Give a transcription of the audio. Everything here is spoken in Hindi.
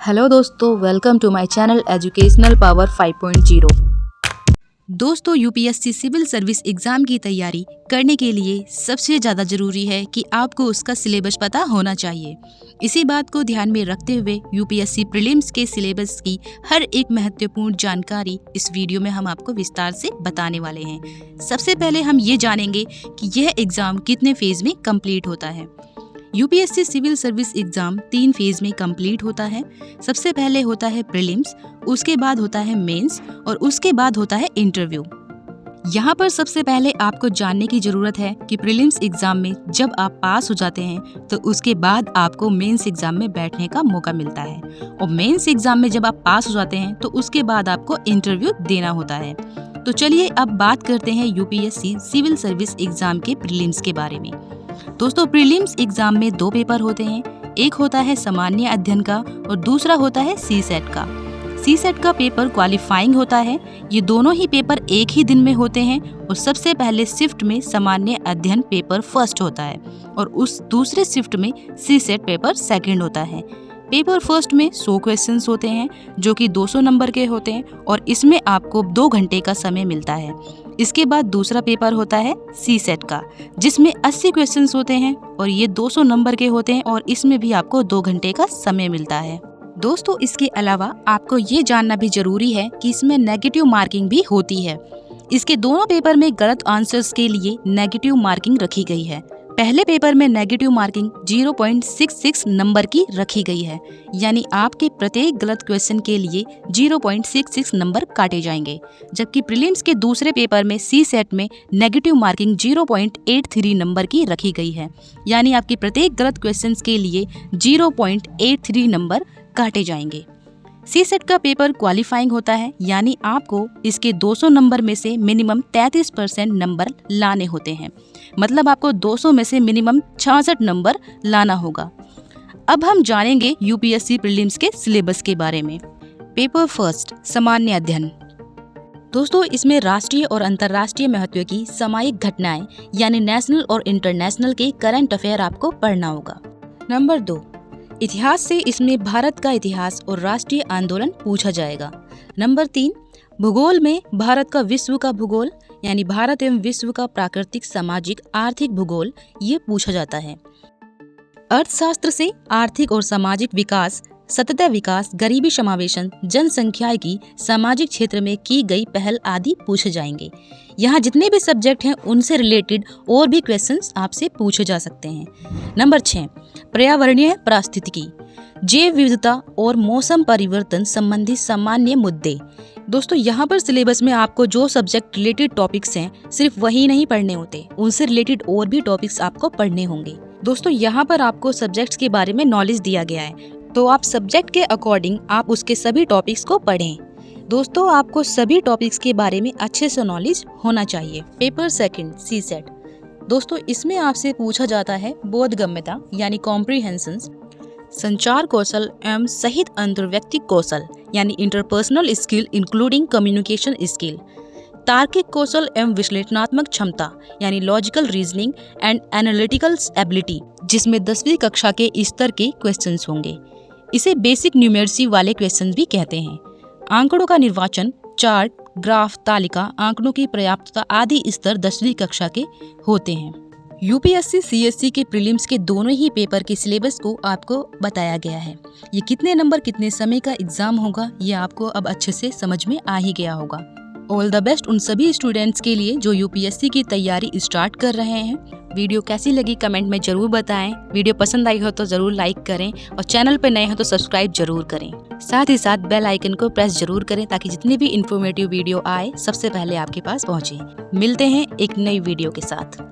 हेलो दोस्तों, welcome to my channel educational power 5.0। दोस्तों, यूपीएससी सिविल सर्विस एग्जाम की तैयारी करने के लिए सबसे ज़्यादा ज़रूरी है कि आपको उसका सिलेबस पता होना चाहिए। इसी बात को ध्यान में रखते हुए यूपीएससी प्रीलिम्स के सिलेबस की हर एक महत्वपूर्ण जानकारी इस वीडियो में हम आपको विस्तार से बताने वाले हैं। सबसे पहले हम ये जानेंगे कि यह एग्ज़ाम कितने फेज़ में कंप्लीट होता है। UPSC civil service exam 3 phase में कंप्लीट होता है। सबसे पहले होता है प्रीलिम्स, उसके बाद होता है मेंस और उसके बाद होता है इंटरव्यू। यहाँ पर सबसे पहले आपको जानने की जरूरत है कि प्रीलिम्स एग्जाम में जब आप पास हो जाते हैं तो उसके बाद आपको मेंस एग्जाम में बैठने का मौका मिलता है, और मेंस एग्जाम में जब आप पास हो जाते हैं तो उसके बाद आपको इंटरव्यू देना होता है। तो चलिए अब बात करते हैं यूपीएससी सिविल सर्विस एग्जाम के प्रीलिम्स के बारे में। दोस्तों, प्रीलिम्स एग्जाम में 2 पेपर होते हैं। एक होता है सामान्य अध्ययन का और दूसरा होता है सीसेट का। सीसेट का पेपर क्वालिफाइंग होता है। ये दोनों ही पेपर एक ही दिन में होते हैं और सबसे पहले शिफ्ट में सामान्य अध्ययन पेपर फर्स्ट होता है और उस दूसरे शिफ्ट में सीसेट पेपर सेकंड होता है। पेपर फर्स्ट में 100 क्वेश्चंस होते हैं जो कि 200 नंबर के होते हैं और इसमें आपको 2 घंटे का समय मिलता है। इसके बाद दूसरा पेपर होता है सीसेट का, जिसमें 80 क्वेश्चंस होते हैं और ये 200 नंबर के होते हैं और इसमें भी आपको 2 घंटे का समय मिलता है। दोस्तों, इसके अलावा आपको ये जानना भी जरूरी है कि इसमें नेगेटिव मार्किंग भी होती है। इसके दोनों पेपर में गलत आंसर्स के लिए नेगेटिव मार्किंग रखी गई है। पहले पेपर में नेगेटिव मार्किंग 0.66 नंबर की रखी गई है, यानी आपके प्रत्येक गलत क्वेश्चन के लिए 0.66 नंबर काटे जाएंगे। जबकि प्रीलिम्स के दूसरे पेपर में सी सेट में नेगेटिव मार्किंग 0.83 नंबर की रखी गई है, यानी आपके प्रत्येक गलत क्वेश्चन के लिए 0.83 नंबर काटे जाएंगे। सी सेट का पेपर क्वालिफाइंग होता है, यानी आपको इसके 200 नंबर में से मिनिमम 33% नंबर लाने होते हैं। मतलब आपको 200 में से मिनिमम 66 नंबर लाना होगा। अब हम जानेंगे यूपीएससी प्रीलिम्स के सिलेबस के बारे में। पेपर फर्स्ट, सामान्य अध्ययन। दोस्तों, इसमें राष्ट्रीय और अंतर्राष्ट्रीय महत्व की सामयिक घटनाएं यानी नेशनल और इंटरनेशनल के करंट अफेयर आपको पढ़ना होगा। नंबर 2, इतिहास से इसमें भारत का इतिहास और राष्ट्रीय आंदोलन पूछा जाएगा। नंबर 3, भूगोल में भारत का विश्व का भूगोल यानी भारत एवं विश्व का प्राकृतिक, सामाजिक, आर्थिक भूगोल ये पूछा जाता है। अर्थशास्त्र से आर्थिक और सामाजिक विकास, सतत विकास, गरीबी समावेशन, जनसंख्या की सामाजिक क्षेत्र में की गई पहल आदि पूछे जाएंगे। यहाँ जितने भी सब्जेक्ट हैं उनसे रिलेटेड और भी क्वेश्चंस आपसे पूछे जा सकते हैं। नंबर 6, पर्यावरणीय पारिस्थितिकी, जैव विविधता और मौसम परिवर्तन संबंधी सामान्य मुद्दे। दोस्तों, यहाँ पर सिलेबस में आपको जो सब्जेक्ट रिलेटेड टॉपिक्स हैं सिर्फ वही नहीं पढ़ने होते, उनसे रिलेटेड और भी टॉपिक्स आपको पढ़ने होंगे। दोस्तों, यहाँ पर आपको सब्जेक्ट्स के बारे में नॉलेज दिया गया है, तो आप सब्जेक्ट के अकॉर्डिंग आप उसके सभी टॉपिक्स को पढ़ें। दोस्तों, आपको सभी टॉपिक्स के बारे में अच्छे से नॉलेज होना चाहिए। पेपर सेकंड, सी सेट। दोस्तों, इसमें आपसे पूछा जाता है बोधगम्यता यानी कॉम्प्रिहेंशन, संचार कौशल एवं सहित अंतर्व्यक्तिक कौशल यानी interpersonal skill including communication skill, तार्किक कौशल एवं विश्लेषणात्मक क्षमता यानी logical reasoning and analytical ability, जिसमें 10वीं कक्षा के स्तर के क्वेश्चंस होंगे। इसे बेसिक न्यूमेरसी वाले क्वेश्चंस भी कहते हैं। आंकड़ों का निर्वाचन, चार्ट, ग्राफ, तालिका, आंकड़ों की पर्याप्तता आदि स्तर 10वीं कक्षा के होते हैं। यूपीएससी सीएससी के प्रीलिम्स के दोनों ही पेपर के सिलेबस को आपको बताया गया है। ये कितने नंबर कितने समय का एग्जाम होगा ये आपको अब अच्छे से समझ में आ ही गया होगा। ऑल द बेस्ट उन सभी स्टूडेंट्स के लिए जो यूपीएससी की तैयारी स्टार्ट कर रहे हैं। वीडियो कैसी लगी कमेंट में जरूर बताएं। वीडियो पसंद आई हो तो जरूर लाइक करें और चैनल पर नए हो तो सब्सक्राइब जरूर करें। साथ ही साथ बेल आइकन को प्रेस जरूर करें ताकि जितनी भी इंफॉर्मेटिव वीडियो आए सबसे पहले आपके पास पहुंचे। मिलते हैं एक नई वीडियो के साथ।